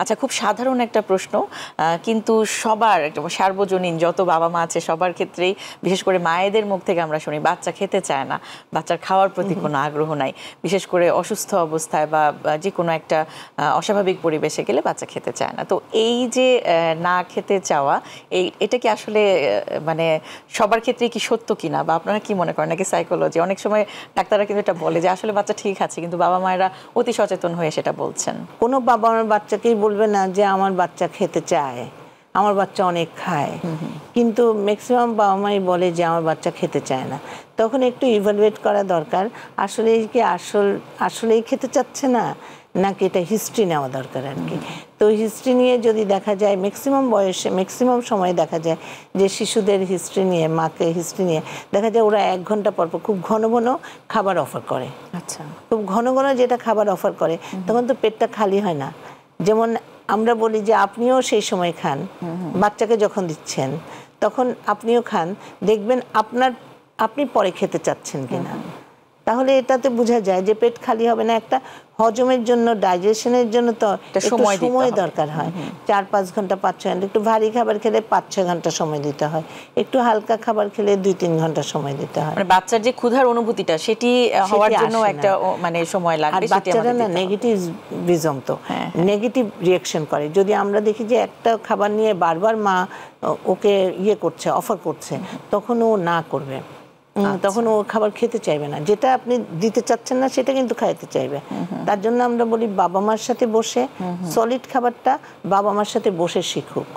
আচ্ছা, খুব সাধারণ একটা প্রশ্ন, কিন্তু সবার সার্বজনীন যত বাবা মা আছে সবার ক্ষেত্রেই, বিশেষ করে মায়েদের মুখ থেকে আমরা শুনি বাচ্চা খেতে চায় না, বাচ্চার খাওয়ার প্রতি কোনো আগ্রহ নাই, বিশেষ করে অসুস্থ অবস্থায় বা যে কোনো একটা অস্বাভাবিক পরিবেশে গেলে বাচ্চা খেতে চায় না। তো এই যে না খেতে চাওয়া, এটা কি আসলে মানে সবার ক্ষেত্রে কি সত্য কিনা, বা আপনারা কি মনে করেন, নাকি সাইকোলজি? অনেক সময় ডাক্তাররা কিন্তু এটা বলে যে আসলে বাচ্চা ঠিক আছে, কিন্তু বাবা মায়েরা অতি সচেতন হয়ে সেটা বলছেন। কোনো বাবা আমার বাচ্চাকেই বলবে না যে আমার বাচ্চা খেতে চায়, আমার বাচ্চা অনেক খায়, কিন্তু ম্যাক্সিমাম বাবা মাই বলে যে আমার বাচ্চা খেতে চায় না। তখন একটু ইভালুয়েট করা দরকার, আসলে কি আসলেই খেতে চাচ্ছে না, নাকি এটা হিস্ট্রি নেওয়া দরকার আর কি। তো হিস্ট্রি নিয়ে যদি দেখা যায়, ম্যাক্সিমাম বয়সে ম্যাক্সিমাম সময় দেখা যায় যে শিশুদের হিস্ট্রি নিয়ে, মাকে হিস্ট্রি নিয়ে দেখা যায় ওরা 1 ঘন্টা পর পর খুব ঘন ঘন খাবার অফার করে। আচ্ছা, খুব ঘন ঘন যেটা খাবার অফার করে তখন তো পেটটা খালি হয় না। যেমন আমরা বলি যে আপনিও সেই সময় খান, বাচ্চাকে যখন দিচ্ছেন তখন আপনিও খান, দেখবেন আপনি পরে খেতে চাচ্ছেন কিনা। তাহলে এটাতে বোঝা যায় যে পেট খালি হবে না। একটা হজমের জন্য, ডাইজেশনের জন্য তো একটু সময় দরকার হয়, 4-5 ঘন্টা, 5-6 ঘন্টা। একটু ভারী খাবার খেলে 5-6 ঘন্টা সময় দিতে হয়, একটু হালকা খাবার খেলে 2-3 ঘন্টা সময় দিতে হয়। মানে বাচ্চার যে ক্ষুধার অনুভূতিটা সেটি হওয়ার জন্য একটা মানে সময় লাগবে। আর বাচ্চারা না নেগেটিভিজম, তো নেগেটিভ রিঅ্যাকশন করে। যদি আমরা দেখি যে একটা খাবার নিয়ে বারবার মা ওকে করছে, অফার করছে, তখন ও না করবে, তখন ও খাবার খেতে চাইবে না। যেটা আপনি দিতে চাচ্ছেন না সেটা কিন্তু খাইতে চাইবে। তার জন্য আমরা বলি বাবা মার সাথে বসে সলিড খাবারটা বাবা মার সাথে বসে শিখুক।